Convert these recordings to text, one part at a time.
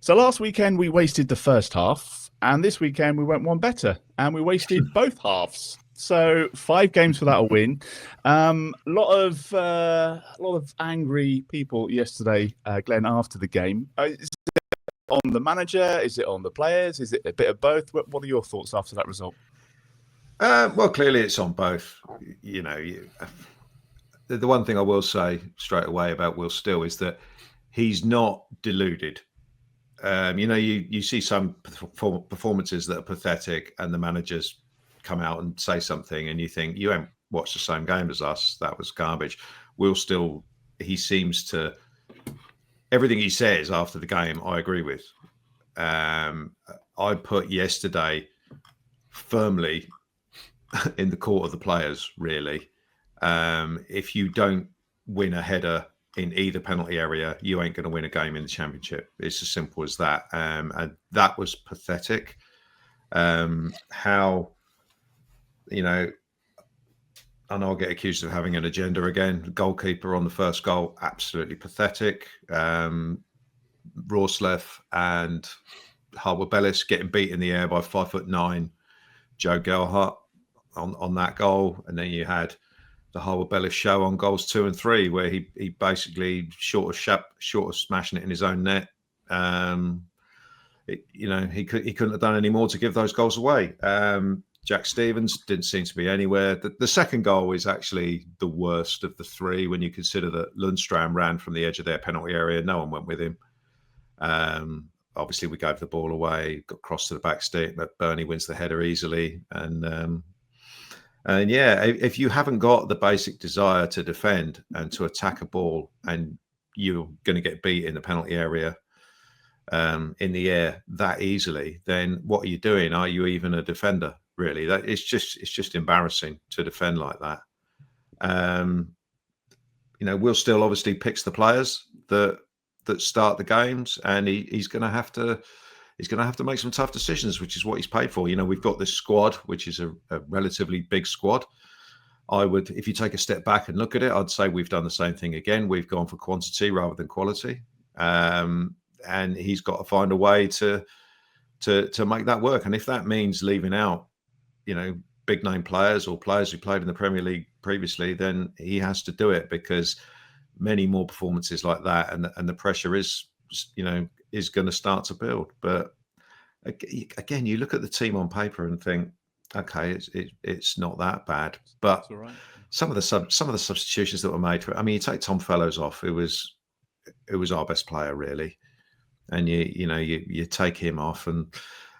So last weekend we wasted the first half, and this weekend we went one better, and we wasted both halves. So 5 games without a win. A lot of angry people yesterday, Glenn, after the game. Is it on the manager? Is it on the players? Is it a bit of both? What are your thoughts after that result? Well, clearly it's on both. The one thing I will say straight away about Will Still is that he's not deluded. You see some performances that are pathetic, and the managers come out and say something, and you think, you haven't watched the same game as us. That was garbage. Will Still, he seems to, everything he says after the game, I agree with. I put yesterday firmly in the court of the players, really. If you don't win a header in either penalty area, you ain't going to win a game in the Championship. It's as simple as that. And that was pathetic. How, I know I'll get accused of having an agenda again. The goalkeeper on the first goal, absolutely pathetic. Rorslev and Harwood-Bellis getting beat in the air by 5'9" Joe Gelhardt on that goal. And then you had the Harwood-Bellis show on goals 2 and 3, where he basically short of smashing it in his own net. He couldn't have done any more to give those goals away. Jack Stevens didn't seem to be anywhere. The second goal is actually the worst of the 3 when you consider that Lundstram ran from the edge of their penalty area. No one went with him. Obviously, we gave the ball away, got crossed to the back stick, but Bernie wins the header easily. And if you haven't got the basic desire to defend and to attack a ball, and you're going to get beat in the penalty area in the air that easily, then what are you doing? Are you even a defender? Really, it's just embarrassing to defend like that. Will Still obviously picks the players that start the games, and he's going to have to make some tough decisions, which is what he's paid for. We've got this squad, which is a relatively big squad. If you take a step back and look at it, I'd say we've done the same thing again. We've gone for quantity rather than quality, and he's got to find a way to make that work. And if that means leaving out, big name players or players who played in the Premier League previously, then he has to do it, because many more performances like that, and the pressure is going to start to build. But again, you look at the team on paper and think, okay, it's not that bad. But right. some of the substitutions that were made for it, you take Tom Fellows off, it was our best player, really, and you take him off, and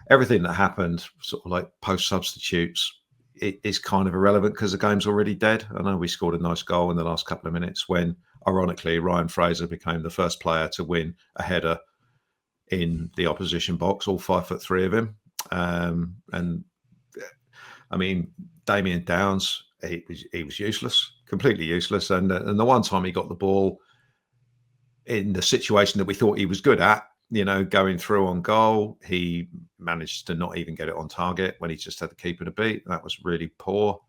everything that happened sort of like post substitutes, it is kind of irrelevant because the game's already dead. I know we scored a nice goal in the last couple of minutes when, ironically, Ryan Fraser became the first player to win a header in the opposition box, all 5'3" of him. Damien Downs, he was useless, completely useless. And the one time he got the ball in the situation that we thought he was good at, going through on goal, he managed to not even get it on target when he just had the keeper to beat. That was really poor.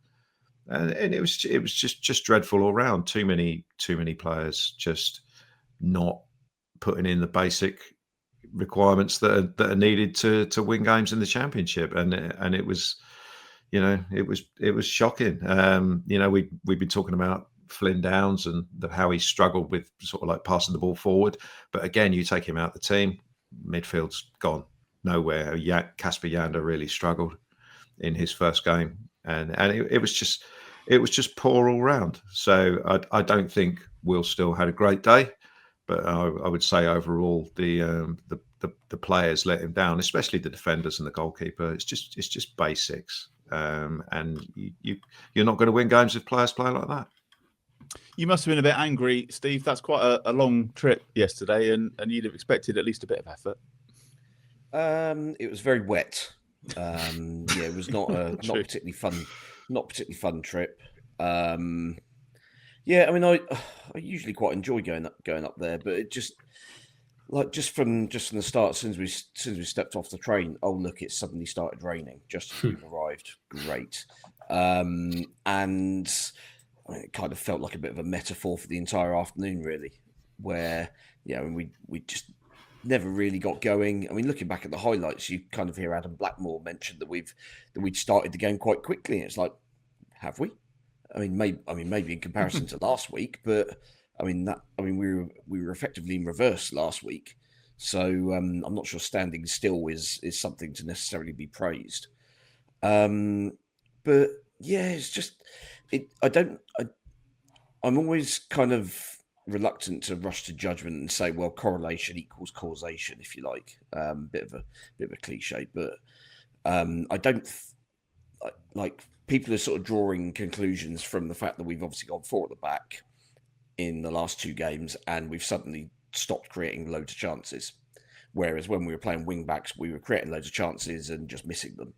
And it was just dreadful all round. Too many players just not putting in the basic requirements that are needed to win games in the Championship, and it was shocking. We've been talking about Flynn Downs and how he struggled with sort of like passing the ball forward, but again, you take him out the team, midfield's gone nowhere. Kasper Yander really struggled in his first game, and it was just poor all round. So I don't think Will Still had a great day, but I would say overall the players let him down, especially the defenders and the goalkeeper. It's just basics, and you're not going to win games if players play like that. You must have been a bit angry, Steve. That's quite a long trip yesterday, and you'd have expected at least a bit of effort. It was very wet. It was not particularly fun trip. I usually quite enjoy going up there, but it just from the start, since we stepped off the train, oh look, it suddenly started raining just as we've arrived. Great, and it kind of felt like a bit of a metaphor for the entire afternoon, really, where we just never really got going. I mean, looking back at the highlights, you kind of hear Adam Blackmore mention that we'd started the game quite quickly. It's like, have we? I mean, maybe in comparison to last week, but we were effectively in reverse last week. So I'm not sure standing still is something to necessarily be praised. But yeah, it's just I'm always kind of reluctant to rush to judgment and say, well, correlation equals causation, if you like. Bit of a cliche, but I don't like people are sort of drawing conclusions from the fact that we've obviously gone 4 at the back in the last 2 games, and we've suddenly stopped creating loads of chances. Whereas when we were playing wing backs, we were creating loads of chances and just missing them.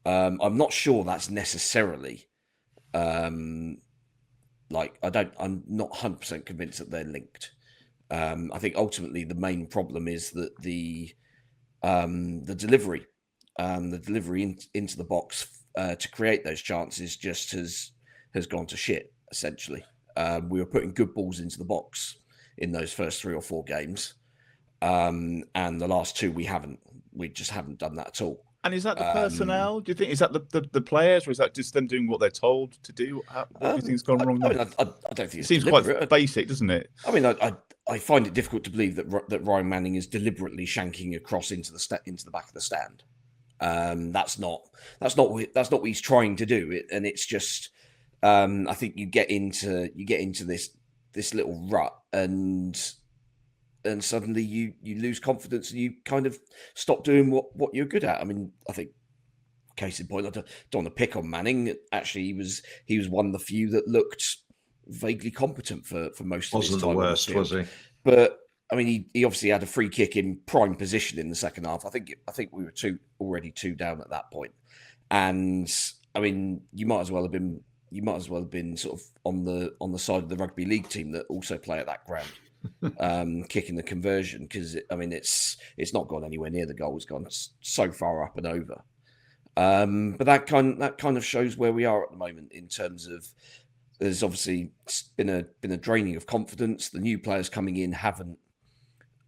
I'm not sure that's necessarily I'm not 100% convinced that they're linked. I think ultimately the main problem is that the delivery, into the box to create those chances just has gone to shit. Essentially, we were putting good balls into the box in those first 3 or 4 games, and the last 2 we just haven't done that at all. And is that the personnel? Do you think is that the players, or is that just them doing what they're told to do? What do you think's gone wrong there? I don't think it seems quite basic, doesn't it? I mean, I find it difficult to believe that Ryan Manning is deliberately shanking a cross into the back of the stand. That's not what he's trying to do. And it's just I think you get into this little rut and suddenly you lose confidence and you kind of stop doing what you're good at. I mean, I think case in point, I don't want to pick on Manning. Actually, he was one of the few that looked vaguely competent for most of his time. Wasn't the worst, was he? But I mean, he obviously had a free kick in prime position in the second half. I think we were already 2 down at that point. And I mean, you might as well have been sort of on the side of the rugby league team that also play at that ground. Kicking the conversion, because it's not gone anywhere near the goal. It's gone so far up and over. But that kind of shows where we are at the moment in terms of there's obviously been a draining of confidence. The new players coming in haven't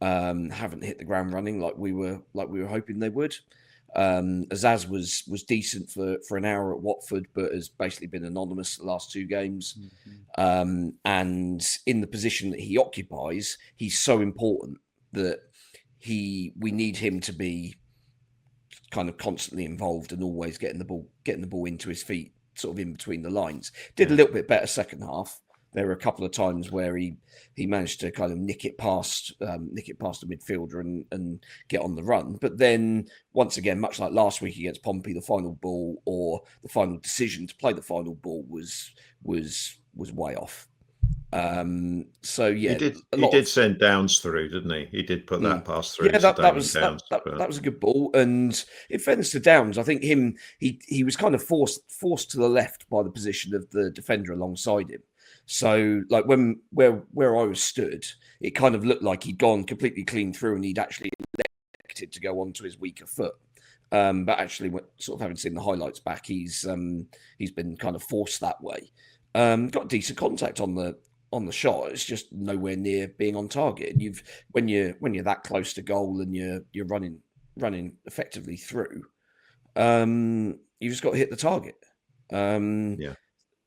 hit the ground running like we were hoping they would. Azaz was decent for an hour at Watford, but has basically been anonymous the last 2 games. Mm-hmm. And in the position that he occupies, he's so important that we need him to be kind of constantly involved and always getting the ball into his feet, sort of in between the lines. Did a little bit better second half. There were a couple of times where he managed to kind of nick it past a midfielder and get on the run. But then once again, much like last week against Pompey, the final ball or the final decision to play the final ball was way off. So yeah, he did send Downs through, didn't he? He did put that pass through. Yeah, that was a good ball. And in fairness to Downs, I think he was kind of forced to the left by the position of the defender alongside him. So, like where I was stood, it kind of looked like he'd gone completely clean through, and he'd actually elected to go onto his weaker foot. But actually, sort of having seen the highlights back, he's been kind of forced that way. Got decent contact on the shot. It's just nowhere near being on target. And when you're that close to goal and you're running effectively through, you just got to hit the target. Yeah.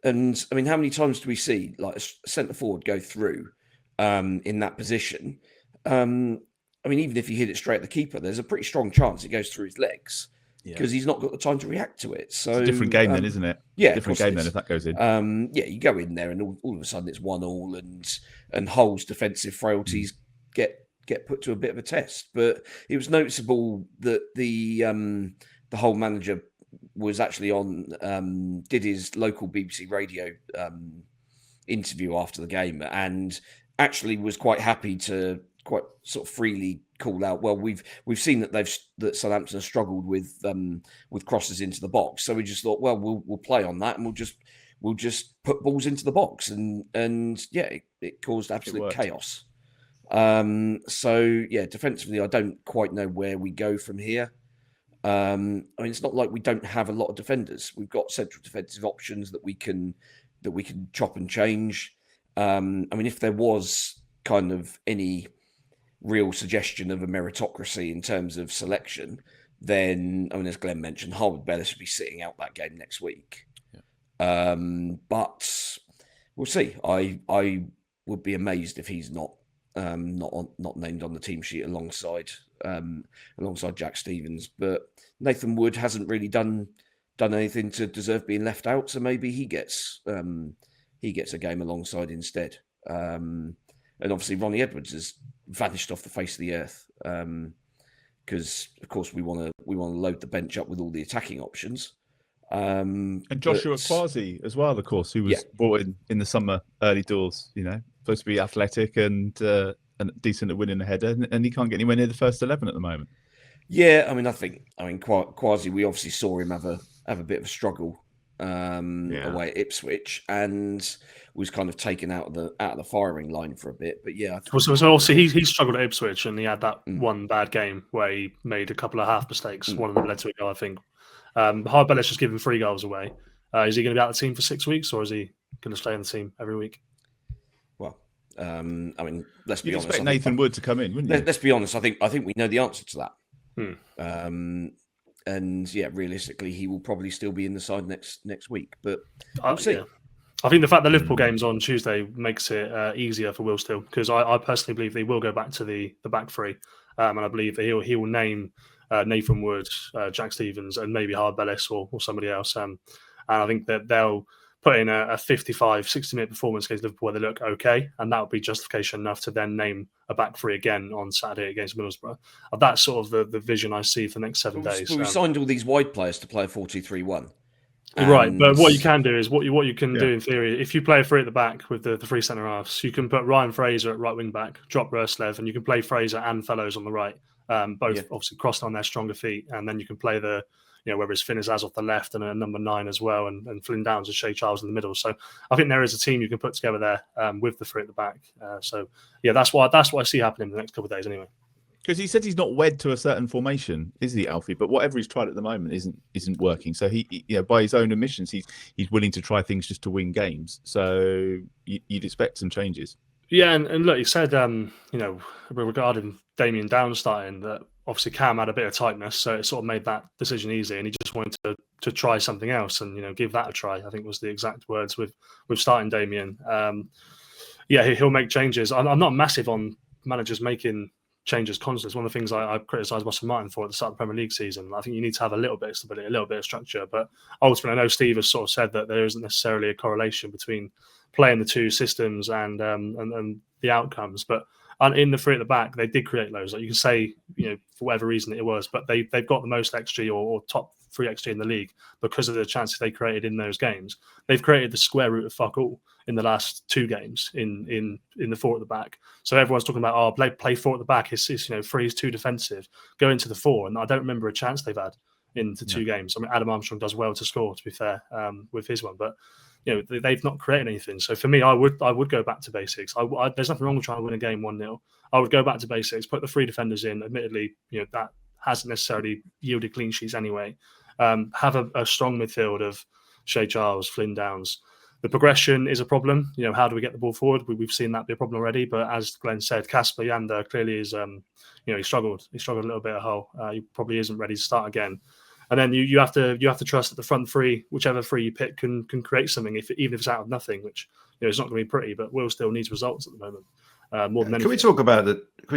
And I mean, how many times do we see like a centre forward go through in that position? I mean, even if you hit it straight at the keeper, there's a pretty strong chance it goes through his legs because he's not got the time to react to it. So it's a different game then, isn't it? Yeah, different game then if that goes in. Yeah, you go in there and all of a sudden it's 1-1, and Hull's defensive frailties get put to a bit of a test. But it was noticeable that the Hull manager was actually did his local BBC radio interview after the game, and actually was quite happy to quite sort of freely call out, well, we've seen that Southampton has struggled with crosses into the box, so we just thought, well, we'll play on that, and we'll just put balls into the box, and yeah, it caused absolute chaos. So yeah, defensively, I don't quite know where we go from here. I mean, it's not like we don't have a lot of defenders. We've got central defensive options that we can chop and change. I mean, if there was kind of any real suggestion of a meritocracy in terms of selection, then, I mean, as Glenn mentioned, Harwood-Bellis should be sitting out that game next week. Yeah. But we'll see. I would be amazed if he's not named on the team sheet alongside Jack Stevens. But Nathan Wood hasn't really done anything to deserve being left out, so maybe he gets a game alongside instead. And obviously Ronnie Edwards has vanished off the face of the earth, because of course we want to load the bench up with all the attacking options. And Joshua Kwasi as well, of course, who was brought in the summer early doors. Supposed to be athletic and decent at winning the header, and he can't get anywhere near the first 11 at the moment. Yeah, I mean, Kwasi, we obviously saw him have a bit of a struggle away at Ipswich, and was kind of taken out of the firing line for a bit. But yeah, so obviously he struggled at Ipswich, and he had that one bad game where he made a couple of half mistakes. One of them led to a goal, I think. Harwood-Bellis just given 3 goals away. Is he going to be out of the team for 6 weeks, or is he going to stay in the team every week? Well, I mean, let's be honest. You'd expect Nathan Wood to come in, wouldn't you? Let's be honest. I think we know the answer to that. And yeah, realistically, he will probably still be in the side next week. But we'll see. Yeah. I think the fact that Liverpool game's on Tuesday makes it easier for Will still, because I personally believe they will go back to the back three, and I believe that he will name Nathan Wood, Jack Stevens, and maybe Harwood-Bellis or somebody else. And I think that they'll put in a 55, 60-minute performance against Liverpool where they look okay, and that would be justification enough to then name a back three again on Saturday against Middlesbrough. That's sort of the vision I see for the next 7 days. We signed all these wide players to play a 4-2-3-1. Right, but what you can do is what you can do in theory. If you play a three at the back with the 3 centre halves, you can put Ryan Fraser at right wing back, drop Roslev, and you can play Fraser and Fellows on the right, both obviously crossed on their stronger feet, and then you can play whether it's Finn Azaz off the left and a number 9 as well, and Flynn Downs and Shea Charles in the middle. So I think there is a team you can put together there with the 3 at the back. So yeah, that's what I see happening in the next couple of days anyway. Because he said he's not wed to a certain formation, is he, Alfie? But whatever he's tried at the moment isn't working. So he by his own admissions, he's willing to try things just to win games. So you'd expect some changes. Yeah, and look, he said, regarding Damien Downs starting, that obviously Cam had a bit of tightness, so it sort of made that decision easy, and he just wanted to try something else and give that a try. I think was the exact words with starting Damien. He'll make changes. I'm not massive on managers making changes constantly. It's one of the things I criticised Boston Martin for at the start of the Premier League season. I think you need to have a little bit of stability, a little bit of structure. But ultimately, I know Steve has sort of said that there isn't necessarily a correlation between playing the 2 systems and the outcomes. But in the 3 at the back, they did create loads. Like you can say, for whatever reason it was, but they've got the most XG or top 3 XG in the league because of the chances they created in those games. They've created the square root of fuck all in the last 2 games in the 4 at the back. So everyone's talking about play 4 at the back. It's 3 is too defensive. Go into the 4, and I don't remember a chance they've had into 2 games. I mean, Adam Armstrong does well to score, to be fair, with his one, but they've not created anything. So for me, I would go back to basics. There's nothing wrong with trying to win a game 1-0. I would go back to basics, put the 3 defenders in. Admittedly, that hasn't necessarily yielded clean sheets anyway. Have a strong midfield of Shea Charles, Flynn Downs. The progression is a problem. How do we get the ball forward? We've seen that be a problem already. But as Glenn said, Kasper Yander clearly is, he struggled. He struggled a little bit at Hull. He probably isn't ready to start again. And then you have to trust that the front 3, whichever 3 you pick, can create something, even if it's out of nothing, which it's not going to be pretty. But Will still needs results at the moment. More than anything. Can we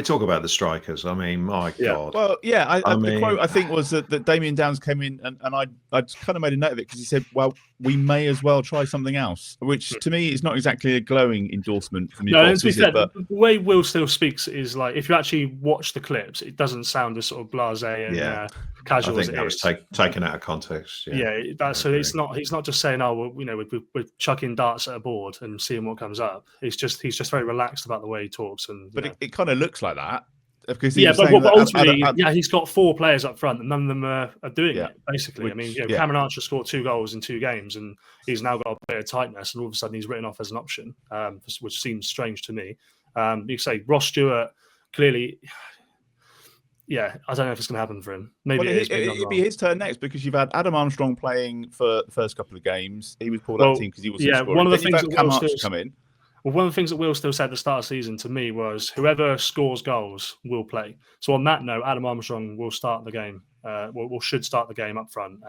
talk about the strikers? I mean, my God. Well, yeah. The quote I think was that Damien Downs came in, and I kind of made a note of it because he said, "Well, we may as well try something else," which to me is not exactly a glowing endorsement from your boss, is it? But the way Will still speaks is like, if you actually watch the clips, it doesn't sound as sort of blasé and casual. I think that was taken out of context. It's not. He's not just saying, "Oh, well, we're chucking darts at a board and seeing what comes up." He's just very relaxed about the way he talks, but it kind of looks like that. Because but ultimately, he's got 4 players up front, and none of them are doing it. Basically, Cameron Archer scored 2 goals in 2 games, and he's now got a bit of tightness, and all of a sudden he's written off as an option, which seems strange to me. You say Ross Stewart, clearly, I don't know if it's going to happen for him. Maybe it'd be his turn next, because you've had Adam Armstrong playing for the first couple of games. He was pulled out of the team because he was one of the things that Cam Archer come in. Well, one of the things that Will still said at the start of the season to me was whoever scores goals will play. So on that note, Adam Armstrong will start the game. Should start the game up front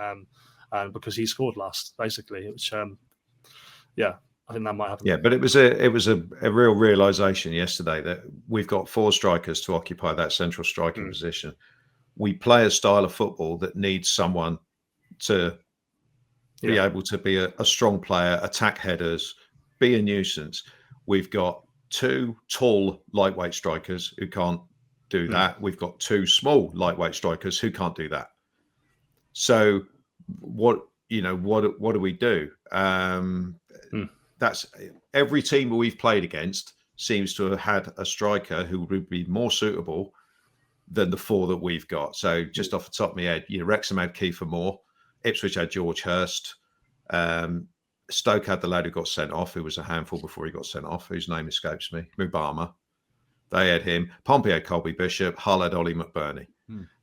because he scored last, basically. Which, I think that might happen. Yeah, but it was a real realization yesterday that we've got 4 strikers to occupy that central striking position. We play a style of football that needs someone to be able to be a strong player, attack headers, be a nuisance. We've got 2 tall lightweight strikers who can't do that. We've got 2 small lightweight strikers who can't do that. So what do we do? That's every team we've played against seems to have had a striker who would be more suitable than the 4 that we've got. So just off the top of my head, Wrexham had Kiefer Moore, Ipswich had George Hurst, Stoke had the lad who got sent off, who was a handful before he got sent off, whose name escapes me, Mubama. They had him. Pompey had Colby Bishop. Hull had Ollie McBurney.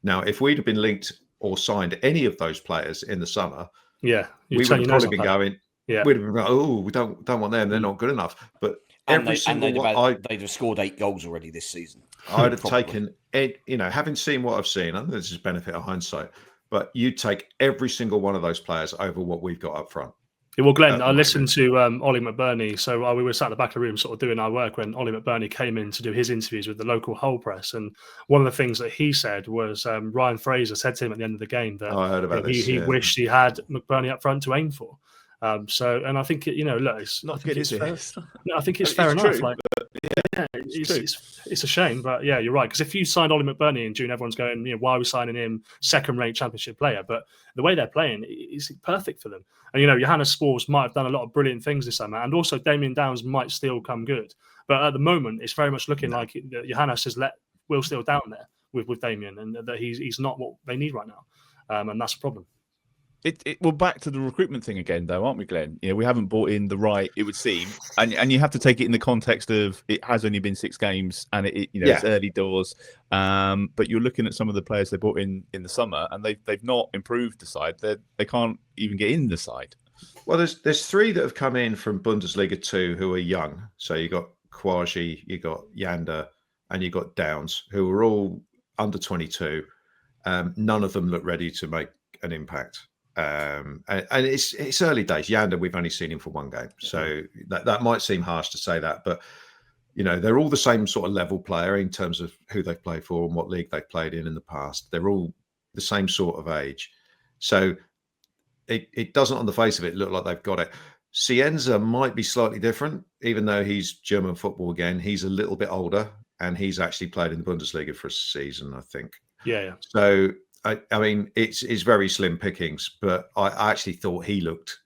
Now, if we'd have been linked or signed any of those players in the summer, we would have probably been going, we'd have been going, oh, we don't want them. They're not good enough. But they'd have scored 8 goals already this season. I'd have taken, having seen what I've seen, I think this is benefit of hindsight, but you'd take every single one of those players over what we've got up front. Well, Glenn, I listened to Ollie McBurney. So we were sat at the back of the room sort of doing our work when Ollie McBurney came in to do his interviews with the local Hull press. And one of the things that he said was Ryan Fraser said to him at the end of the game that I heard about this, he wished he had McBurney up front to aim for. And I think, look, it's not good, is it? No, I think it's fair enough. True, it's a shame, but yeah, you're right. Because if you signed Ollie McBurney in June, everyone's going, why are we signing him? Second-rate Championship player, but the way they're playing is perfect for them. And Johannes Spors might have done a lot of brilliant things this summer, and also Damien Downs might still come good. But at the moment, it's very much looking like Johannes has let Will Steele down there with Damien, and that he's not what they need right now, and that's a problem. We're back to the recruitment thing again, though, aren't we, Glenn? We haven't bought in the right, it would seem, and you have to take it in the context of it has only been 6 games and it's early doors. But you're looking at some of the players they bought in the summer, and they've not improved the side. They can't even get in the side. Well, there's 3 that have come in from Bundesliga 2 who are young. So you got Kouaji, you got Yanda, and you got Downs, who are all under 22. None of them look ready to make an impact. And it's early days. Yanda, we've only seen him for 1 game, so that might seem harsh to say that, but they're all the same sort of level player in terms of who they've played for and what league they've played in the past. They're all the same sort of age, so it doesn't, on the face of it, look like they've got it. Cienza might be slightly different, even though he's German football again. He's a little bit older, and he's actually played in the Bundesliga for a season, I think. Yeah. So. I mean, it's very slim pickings, but I actually thought he looked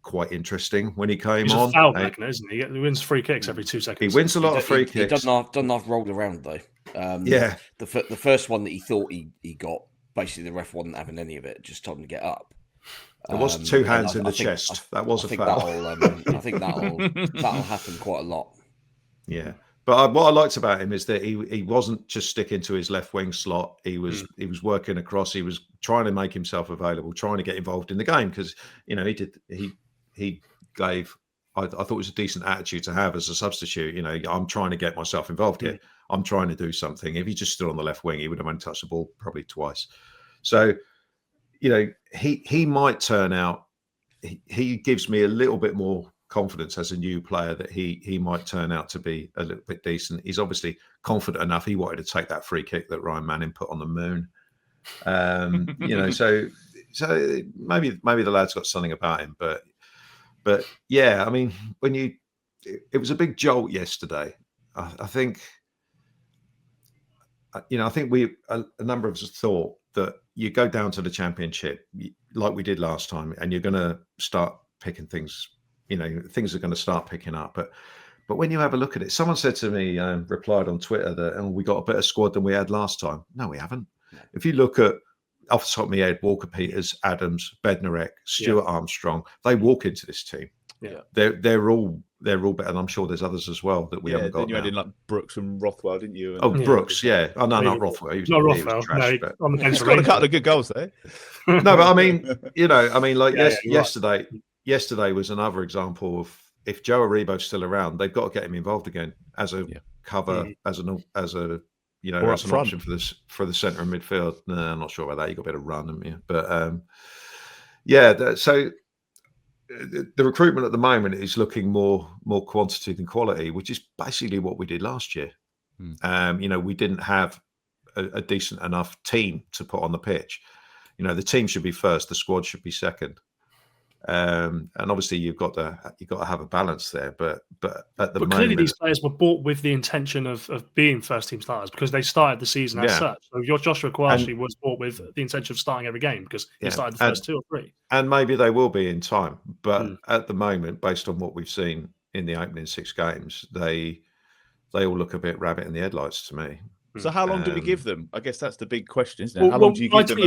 quite interesting when he came on. He's a foul back, isn't he? He wins free kicks every 2 seconds. He wins a lot of free kicks. He doesn't have rolled around, though. The first one that he thought he got, basically the ref wasn't having any of it, just told him to get up. There was 2 hands in the chest. That was a foul. I think that'll happen quite a lot. Yeah. But what I liked about him is that he wasn't just sticking to his left wing slot. He was working across. He was trying to make himself available, trying to get involved in the game, because he gave. I thought it was a decent attitude to have as a substitute. I'm trying to get myself involved here. I'm trying to do something. If he just stood on the left wing, he would have only touched the ball probably twice. So, he might turn out. He gives me a little bit more confidence as a new player that he might turn out to be a little bit decent. He's obviously confident enough. He wanted to take that free kick that Ryan Manning put on the moon. So maybe the lad's got something about him, but yeah, I mean, it was a big jolt yesterday. I think a number of us thought that you go down to the Championship like we did last time, and you're going to start picking things. Things are going to start picking up. But when you have a look at it, someone said to me, replied on Twitter that we got a better squad than we had last time. No, we haven't. No. If you look at, off the top of my head, Walker Peters, Adams, Bednarek, Stuart Armstrong, they walk into this team. Yeah, they're all better, and I'm sure there's others as well that we haven't got. You had in like Brooks and Rothwell, didn't you? Brooks, yeah. Oh no, not Rothwell. Not Rothwell. He's got a couple of good goals there. No, but I mean, yesterday was another example of if Joe Aribo's still around, they've got to get him involved again as a cover, as a as an front. option for the centre of midfield. No, I'm not sure about that. You got a bit of run, haven't you? But so the recruitment at the moment is looking more quantity than quality, which is basically what we did last year. We didn't have a decent enough team to put on the pitch. The team should be first, the squad should be second. And obviously you've got to have a balance there, but at the moment, clearly these players were bought with the intention of being first team starters because they started the season as such. So your Joshua Kouachi was bought with the intention of starting every game because he started the first 2 or 3. And maybe they will be in time, but at the moment, based on what we've seen in the opening 6 games, they all look a bit rabbit in the headlights to me. So how long do we give them? I guess that's the big question, isn't it? How long do you give them?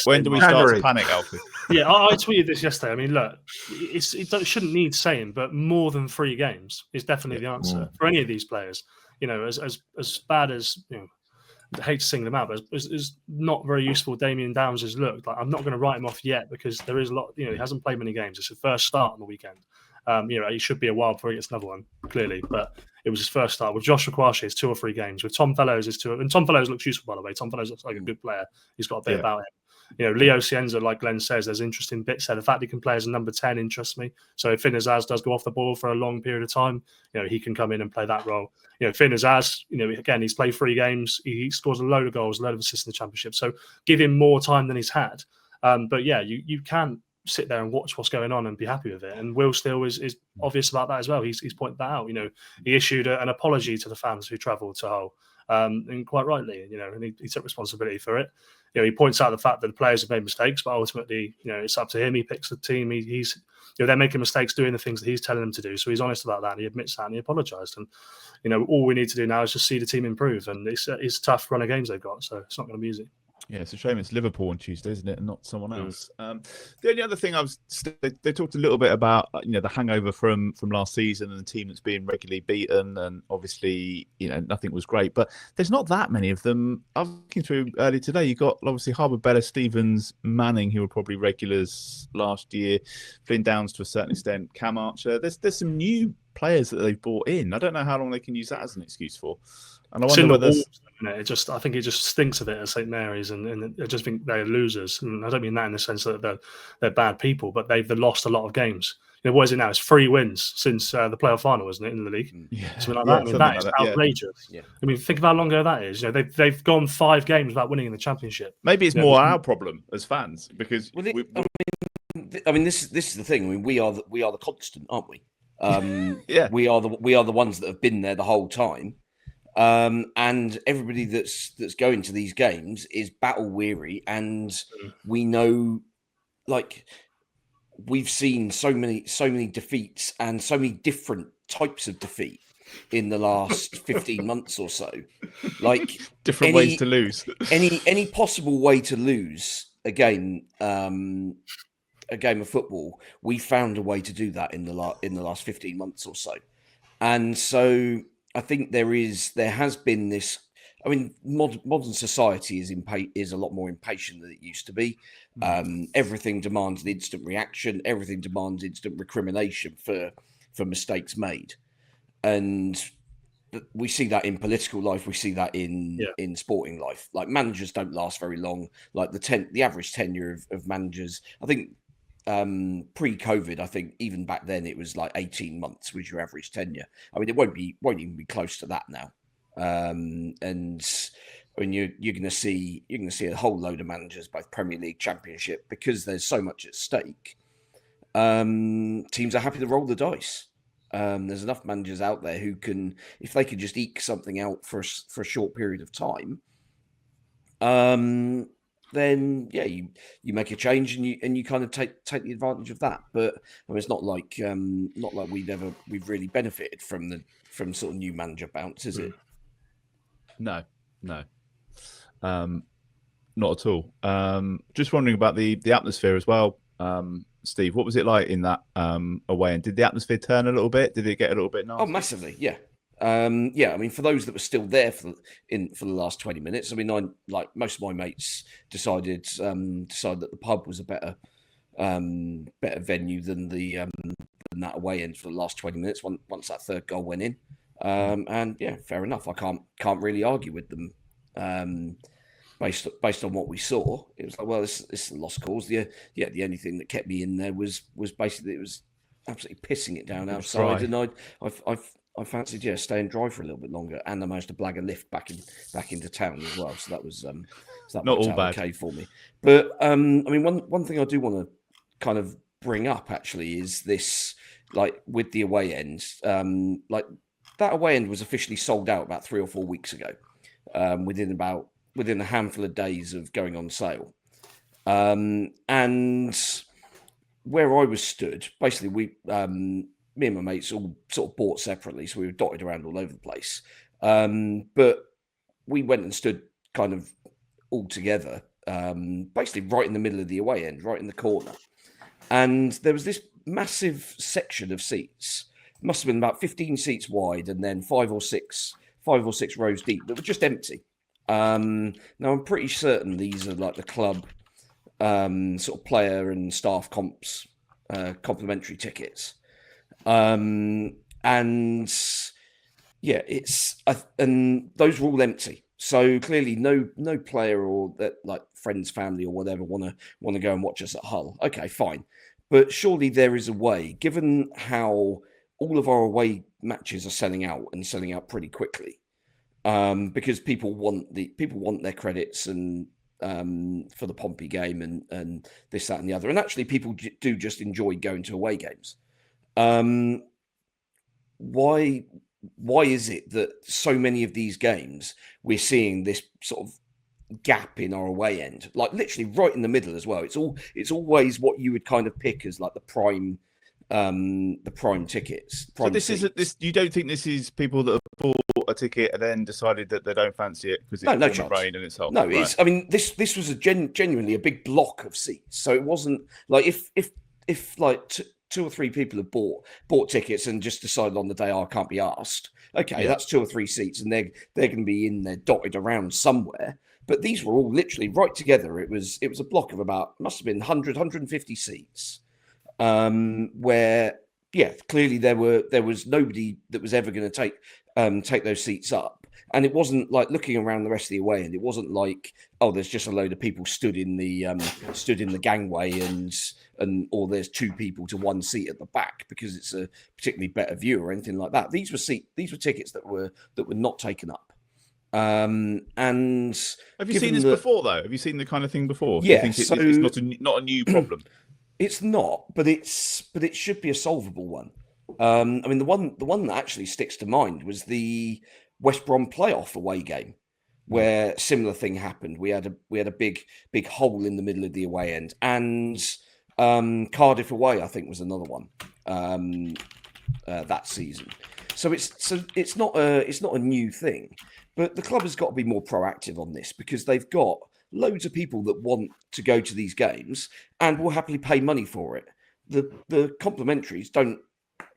When do we start to panic, Alfie? Yeah, I tweeted this yesterday. I mean, look, it shouldn't need saying, but more than 3 games is definitely the answer for any of these players. As bad as I hate to sing them out, but it's not very useful. Damien Downs has looked like I'm not going to write him off yet because there is a lot. He hasn't played many games. It's his first start on the weekend. He should be a while before he gets another one, clearly, but it was his first start. With Joshua Kouachi, it's 2 or 3 games. With Tom Fellows, it's 2. And Tom Fellows looks useful, by the way. Tom Fellows looks like a good player. He's got a bit about him. Leo Cienza, like Glenn says, there's interesting bits there. The fact he can play as a number 10 interests me. So if Finn Azaz does go off the ball for a long period of time, he can come in and play that role. Finn Azaz, again, he's played 3 games. He scores a load of goals, a load of assists in the Championship. So give him more time than he's had. But you can't sit there and watch what's going on and be happy with it. And Will Steele is obvious about that as well. He's pointed that out. He issued an apology to the fans who travelled to Hull, and quite rightly, and he took responsibility for it. He points out the fact that the players have made mistakes, but ultimately, it's up to him. He picks the team. He's they're making mistakes doing the things that he's telling them to do. So he's honest about that. And he admits that and he apologised. And, all we need to do now is just see the team improve. And it's a tough run of games they've got. So it's not going to be easy. Yeah, it's a shame it's Liverpool on Tuesday, isn't it, and not someone else. The only other thing they talked a little bit about, the hangover from last season and the team that's being regularly beaten, and obviously, nothing was great, but there's not that many of them. I was looking through earlier today. You got obviously Harwood-Bellis, Stevens, Manning, who were probably regulars last year, Flynn Downs to a certain extent, Cam Archer. There's some new players that they've brought in. I don't know how long they can use that as an excuse for. And I wonder whether I think it just stinks of it at St Mary's, and I just think they're losers. And I don't mean that in the sense that they're bad people, but they've lost a lot of games. What is it now? It's 3 wins since the playoff final, isn't it, in the league? Yeah, something like that. That is outrageous. Yeah. I mean, think of how long ago that is. They've gone 5 games without winning in the Championship. Maybe it's more our problem as fans because this is the thing. I mean, we are the constant, aren't we? We are the ones that have been there the whole time. And everybody that's going to these games is battle weary, and we know, we've seen so many defeats and so many different types of defeat in the last 15 months or so. Different ways to lose. any possible way to lose a game of football, we found a way to do that in the last 15 months or so, and so. I think there has been this. I mean, modern society is a lot more impatient than it used to be. Everything demands an instant reaction. Everything demands instant recrimination for mistakes made, and we see that in political life. We see that in sporting life. Managers don't last very long. The average tenure of managers, I think. Pre-COVID, I think even back then it was 18 months was your average tenure. I mean, it won't even be close to that now. And I mean, you're going to see a whole load of managers, both Premier League, Championship, because there's so much at stake. Teams are happy to roll the dice. There's enough managers out there who can, if they can just eke something out for a short period of time. Then you make a change and you kind of take the advantage of that. But I mean, it's not like we've really benefited from sort of new manager bounce, is it? No, not at all. Just wondering about the atmosphere as well. Steve, what was it like in that away? And did the atmosphere turn a little bit? Did it get a little bit nasty? Oh, massively, yeah. I mean, for those that were still there for the last 20 minutes, I mean, most of my mates decided that the pub was a better venue than the than that away end for the last 20 minutes once that third goal went in. And yeah, fair enough. I can't really argue with them. Based on what we saw, it was like, well, this is a lost cause. The only thing that kept me in there was basically it was absolutely pissing it down outside, and I fancied staying dry for a little bit longer, and I managed to blag a lift back into town as well. So that was that not worked all out bad. Okay for me. But I mean, one thing I do want to kind of bring up actually is this, like with the away end, like that away end was officially sold out about 3 or 4 weeks ago, within a handful of days of going on sale. And where I was stood, basically me and my mates all sort of bought separately, so we were dotted around all over the place. But we went and stood kind of all together, basically right in the middle of the away end, right in the corner. And there was this massive section of seats, must have been about 15 seats wide, and then five or six rows deep that were just empty. Now I'm pretty certain these are like the club sort of player and staff comps complimentary tickets. And yeah, and those were all empty. So clearly no player or that like friends, family or whatever want to go and watch us at Hull. Okay, fine. But surely there is a way, given how all of our away matches are selling out pretty quickly. Because people want their credits and for the Pompey game and this, that, and the other. And actually, people do just enjoy going to away games. Why is it that so many of these games we're seeing this sort of gap in our away end, like literally right in the middle as well? It's always what you would kind of pick as like the prime tickets. So this isn't this. You don't think this is people that have bought a ticket and then decided that they don't fancy it because it's no rain and it's hot? No, right. I mean, this was a genuinely a big block of seats. So it wasn't like if like two or three people have bought tickets and just decided on the day, I can't be asked. Okay, that's 2 or 3 seats, and they're going to be in there dotted around somewhere. But these were all literally right together. It was a block of about, must have been 150 seats. Where clearly there was nobody that was ever going to take those seats up, and it wasn't like looking around the rest of the away end. It wasn't like, oh, there's just a load of people stood in the gangway and or there's 2 people to 1 seat at the back because it's a particularly better view or anything like that. These were tickets that were not taken up. And have you seen this before though? Have you seen the kind of thing before? Yeah, Do you think it's not a new problem? It's not, but it should be a solvable one. I mean, the one that actually sticks to mind was the West Brom playoff away game, where a similar thing happened. We had a big hole in the middle of the away end, and Cardiff away, I think, was another one that season. So it's not a new thing, but the club has got to be more proactive on this because they've got loads of people that want to go to these games and will happily pay money for it. The complimentaries don't.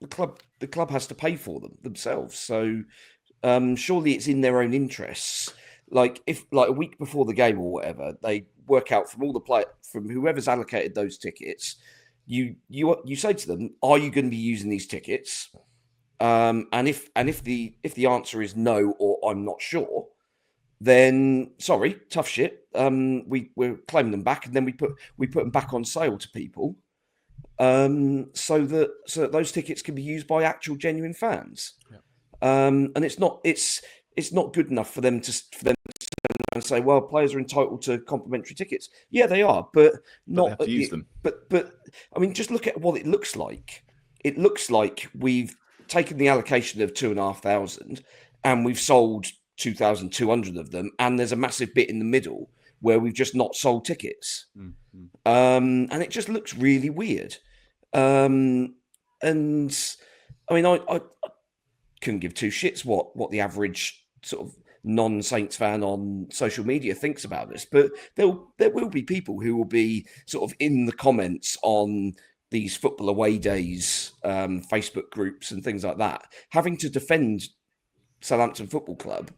The club has to pay for them themselves. So surely it's in their own interests. Like if like a week before the game or whatever, they work out from all the from whoever's allocated those tickets. You say to them, "Are you going to be using these tickets?" And if the answer is no or I'm not sure, then sorry, tough shit. We're claiming them back, and then we put them back on sale to people, so that those tickets can be used by actual genuine fans. Yeah. And it's not good enough for them to say, well, players are entitled to complimentary tickets. Yeah, they are, but not they have to use them. But I mean, just look at what it looks like. It looks like we've taken the allocation of 2,500 and we've sold 2,200 of them, and there's a massive bit in the middle where we've just not sold tickets. Mm-hmm. And it just looks really weird. And I mean, I couldn't give 2 shits what the average sort of non-Saints fan on social media thinks about this, but there will be people who will be sort of in the comments on these football away days, Facebook groups and things like that, having to defend Southampton Football Club,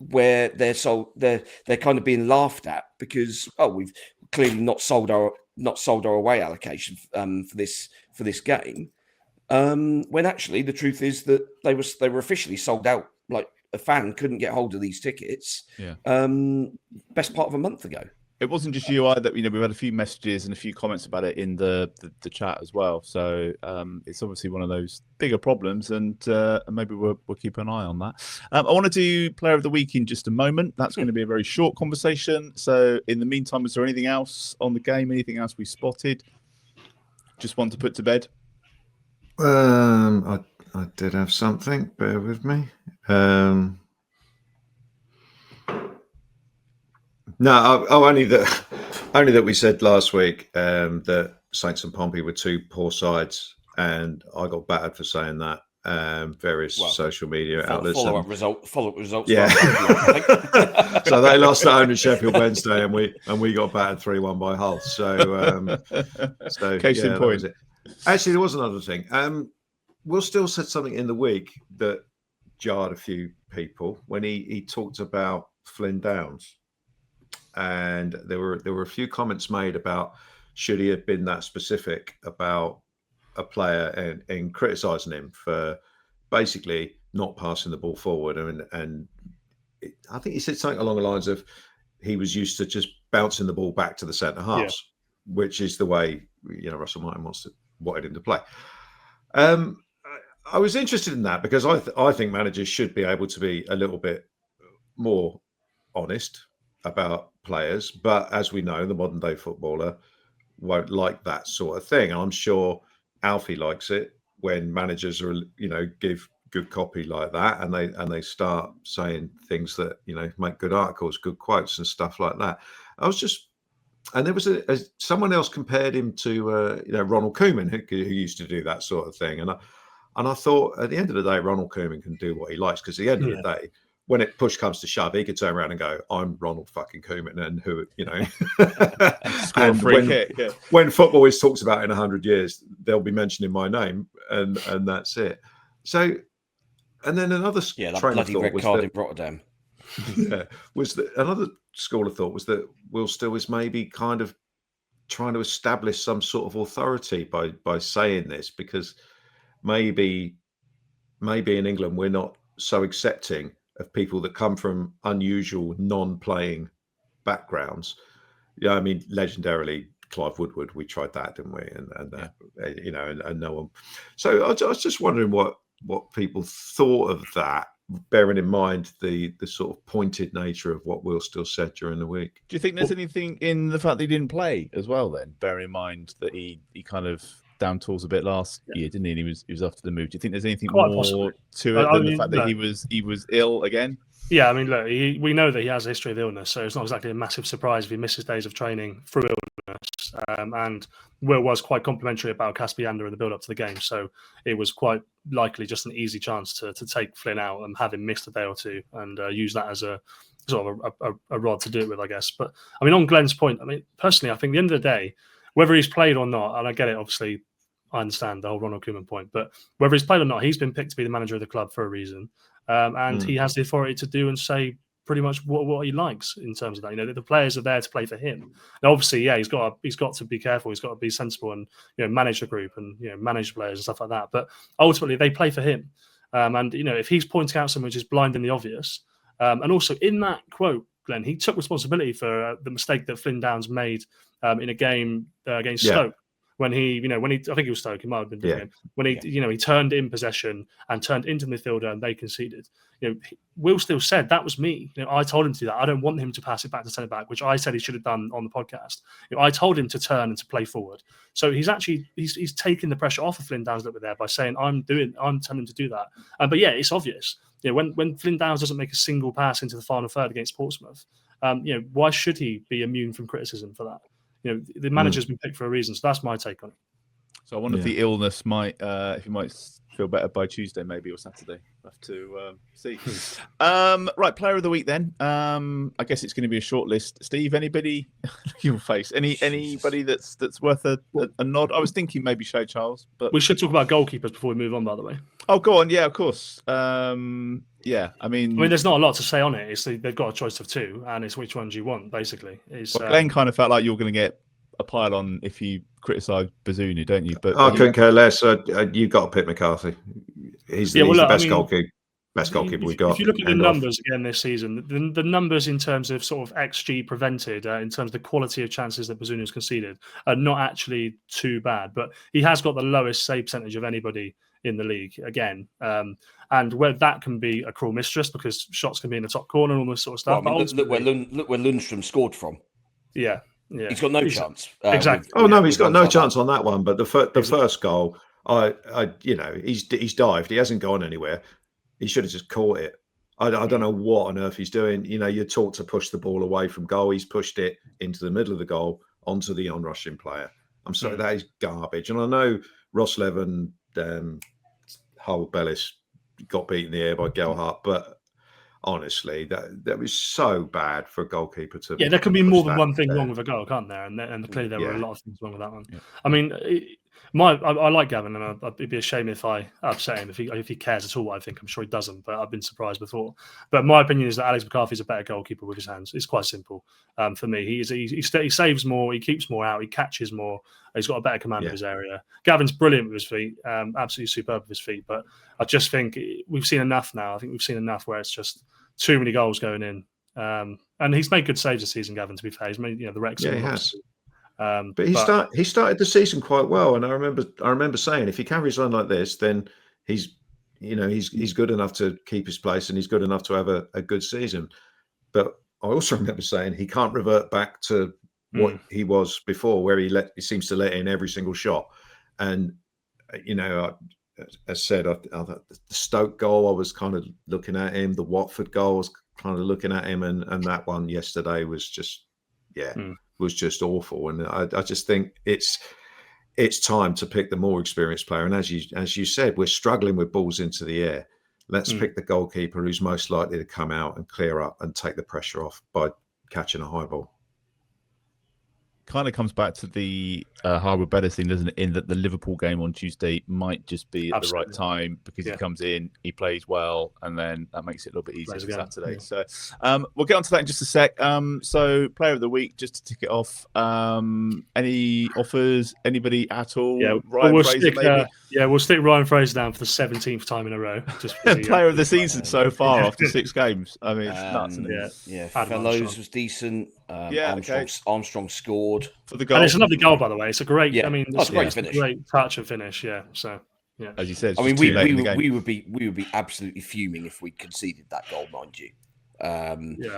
where they're kind of being laughed at because we've clearly not sold our not sold our away allocation for this game. When actually the truth is that they were officially sold out. Like a fan couldn't get hold of these tickets. Yeah. Best part of a month ago. It wasn't just you either. We've had a few messages and a few comments about it in the chat as well. So it's obviously one of those bigger problems, and maybe we'll keep an eye on that. I want to do Player of the Week in just a moment. That's going to be a very short conversation. So in the meantime, is there anything else on the game? Anything else we spotted? Just want to put to bed? I did have something. Bear with me. No, only that we said last week that Saints and Pompey were two poor sides, and I got battered for saying that. Various social media outlets. Follow up results. Yeah. So they lost at home to Sheffield Wednesday, and we got battered 3-1 by Hull. So case in point. Actually, there was another thing. Will Still said something in the week that jarred a few people when he talked about Flynn Downs. And there were a few comments made about should he have been that specific about a player and criticising him for basically not passing the ball forward. I think he said something along the lines of he was used to just bouncing the ball back to the centre halves, which is the way Russell Martin wanted him to play. I was interested in that because I think managers should be able to be a little bit more honest about players, but as we know, the modern day footballer won't like that sort of thing. I'm sure Alfie likes it when managers are, give good copy like that, and they start saying things that make good articles, good quotes, and stuff like that. And there was someone else compared him to Ronald Koeman, who used to do that sort of thing, and I thought at the end of the day, Ronald Koeman can do what he likes, because at the end of the day, when it push comes to shove, he could turn around and go, "I'm Ronald fucking Koeman," and who and when football is talked about in 100 years, they'll be mentioning my name, and that's it. So, and then another that train bloody of thought red was card that, in Rotterdam. Another school of thought was that Will Still is maybe kind of trying to establish some sort of authority by saying this, because maybe in England we're not so accepting of people that come from unusual non-playing backgrounds. Legendarily Clive Woodward, we tried that, didn't we? And no one. So I was just wondering what people thought of that, bearing in mind the sort of pointed nature of what Will Still said during the week. Do you think there's anything in the fact that he didn't play as well then, bearing in mind that he kind of down tools a bit last year, didn't he? And he was after the move. Do you think there's anything more to it than the fact that he was ill again? Yeah, look, we know that he has a history of illness, so it's not exactly a massive surprise if he misses days of training through illness. And Will was quite complimentary about Caspiander in the build-up to the game, so it was quite likely just an easy chance to take Flynn out and have him missed a day or two, and use that as a sort of a rod to do it with, I guess. But on Glenn's point, personally, I think at the end of the day, whether he's played or not, and I get it, obviously, I understand the whole Ronald Koeman point, but whether he's played or not, he's been picked to be the manager of the club for a reason. And he has the authority to do and say pretty much what he likes in terms of that. The players are there to play for him. Now, obviously, he's got to be careful. He's got to be sensible and manage the group and manage players and stuff like that. But ultimately, they play for him. And if he's pointing out something which is blind in the obvious, and also in that quote, Glenn, he took responsibility for the mistake that Flynn Downs made in a game against Stoke. When he I think it was Stoke, it might have been different. When he turned in possession and turned into midfielder and they conceded. Will Still said that was me. I told him to do that. I don't want him to pass it back to centre back, which I said he should have done on the podcast. I told him to turn and to play forward. So he's taking the pressure off of Flynn Downs a little bit there by saying I'm telling him to do that. But it's obvious. When Flynn Downs doesn't make a single pass into the final third against Portsmouth, why should he be immune from criticism for that? The manager's been picked for a reason, so that's my take on it. So I wonder if the illness might, if he might feel better by Tuesday, maybe, or Saturday. We'll have to see. Right, player of the week then. I guess it's going to be a short list. Steve, anybody? Your face. Anybody that's worth a nod? I was thinking maybe Shay Charles, but we should talk about goalkeepers before we move on. By the way. Oh, go on. Yeah, of course. Yeah, there's not a lot to say on it. They've got a choice of two, and it's which ones you want. Basically, Glenn kind of felt like you were going to get a pile on if you criticise Bazunu, don't you? But I couldn't care less. You've got to pick McCarthy. He's the best goalkeeper. Best goalkeeper we got. If you look at the numbers again this season, the numbers in terms of sort of XG prevented, in terms of the quality of chances that Bazunu's conceded, are not actually too bad. But he has got the lowest save percentage of anybody in the league again. And where that can be a cruel mistress because shots can be in the top corner and all this sort of stuff. Well, I mean, look where Lundstrom scored from. Yeah. He's got no chance. Exactly. He's got no chance on that one. But the first goal, he's dived. He hasn't gone anywhere. He should have just caught it. I don't know what on earth he's doing. You're taught to push the ball away from goal. He's pushed it into the middle of the goal onto the onrushing player. I'm sorry, that is garbage. And I know Roslev and Harwood-Bellis got beaten in the air by Gelhardt, but honestly, that was so bad for a goalkeeper to. Yeah, there can be more than one thing wrong with a goal, can't there? And clearly there were a lot of things wrong with that one. Yeah. I mean, I like Gavin, and it'd be a shame if I upset him if he cares at all what I think. I'm sure he doesn't, but I've been surprised before. But my opinion is that Alex McCarthy's a better goalkeeper with his hands. It's quite simple for me. He saves more, he keeps more out, he catches more. He's got a better command of his area. Gavin's brilliant with his feet, absolutely superb with his feet. But I just think we've seen enough now. I think we've seen enough where it's just too many goals going in. And he's made good saves this season, Gavin, to be fair. He's made the Rex. Yeah, he has. But he started the season quite well, and I remember saying if he carries on like this, then he's good enough to keep his place, and he's good enough to have a good season. But I also remember saying he can't revert back to what he was before, where he seems to let in every single shot. And as I said, the Stoke goal, I was kind of looking at him. The Watford goal, I was kind of looking at him, and that one yesterday was just was just awful. And I just think it's time to pick the more experienced player. And as you said, we're struggling with balls into the air. Let's pick the goalkeeper who's most likely to come out and clear up and take the pressure off by catching a high ball. Kind of comes back to the Harwood-Bellis thing, doesn't it? In that the Liverpool game on Tuesday might just be at the right time because he comes in, he plays well, and then that makes it a little bit easier for Saturday. Yeah. So we'll get onto that in just a sec. So player of the week, just to tick it off. Any offers? Anybody at all? Yeah, we'll stick Ryan Fraser down for the 17th time in a row. Just player of the season so far after 6 games. I mean, it's nuts, isn't it? Yeah. Fellows was decent. Armstrong scored for the goal, and it's another goal, by the way. It's a great. Yeah. I mean, it's a great finish, great touch and finish. Yeah. So yeah, as you said, I mean, we would be absolutely fuming if we conceded that goal, mind you.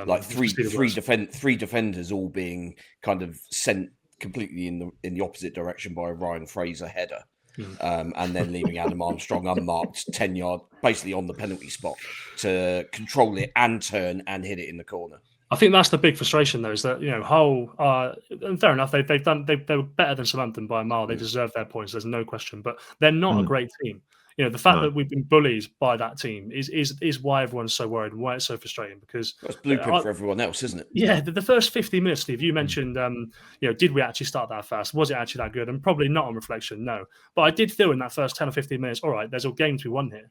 Like three defenders all being kind of sent completely in the opposite direction by a Ryan Fraser header. And then leaving Adam Armstrong unmarked 10 yards, basically on the penalty spot, to control it and turn and hit it in the corner. I think that's the big frustration, though, is that Hull are, and fair enough, they were better than Southampton by a mile. They deserve their points. There's no question, but they're not a great team. The fact that we've been bullied by that team is why everyone's so worried and why it's so frustrating, because it's blueprint for everyone else, isn't it? Yeah, the first 50 minutes, Steve, you mentioned, did we actually start that fast? Was it actually that good? And probably not on reflection, no. But I did feel in that first 10 or 15 minutes, all right, there's a game to be won here.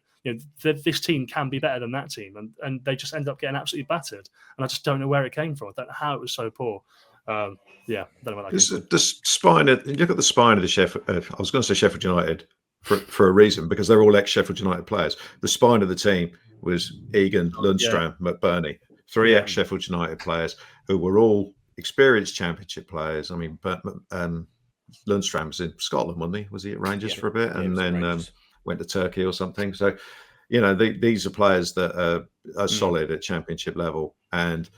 This team can be better than that team, and they just end up getting absolutely battered. And I just don't know where it came from. I don't know how it was so poor. Don't know where that came from. The spine. Look at the spine of the Sheffield. I was going to say Sheffield United. For a reason, because they're all ex-Sheffield United players. The spine of the team was Egan, Lundstram, McBurney, 3 ex-Sheffield United players who were all experienced Championship players. I mean, but Lundstram was in Scotland, wasn't he? Was he at Rangers for a bit, and then went to Turkey or something? So, these are players that are solid at Championship level, and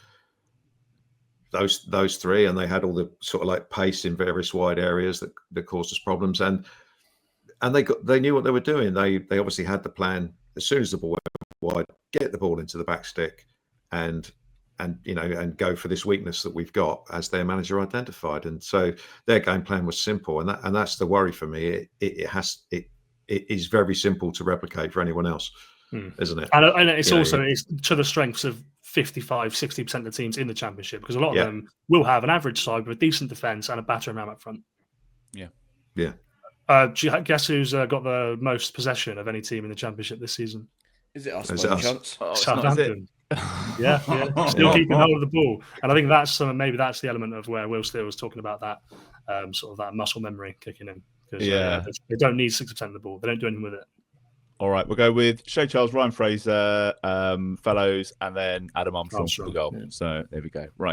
those 3, and they had all the sort of like pace in various wide areas that caused us problems, and they knew what they were doing. They obviously had the plan. As soon as the ball went wide, get the ball into the back stick, and go for this weakness that we've got, as their manager identified. And so their game plan was simple, and that's the worry for me. It is very simple to replicate for anyone else, isn't it? And it's it's to the strengths of 55-60% of the teams in the Championship, because a lot of them will have an average side with a decent defence and a battering ram up front. Yeah. Do you guess who's got the most possession of any team in the Championship this season? Is it us? Is it us? Chance? Southampton. Yeah, still keeping hold of the ball, and I think maybe that's the element of where Will Steele was talking about that sort of that muscle memory kicking in, because they don't need 60% of the ball, they don't do anything with it. All right, we'll go with Shay Charles, Ryan Fraser, Fellows, and then Adam Armstrong for the goal. Yeah. So there we go. Right.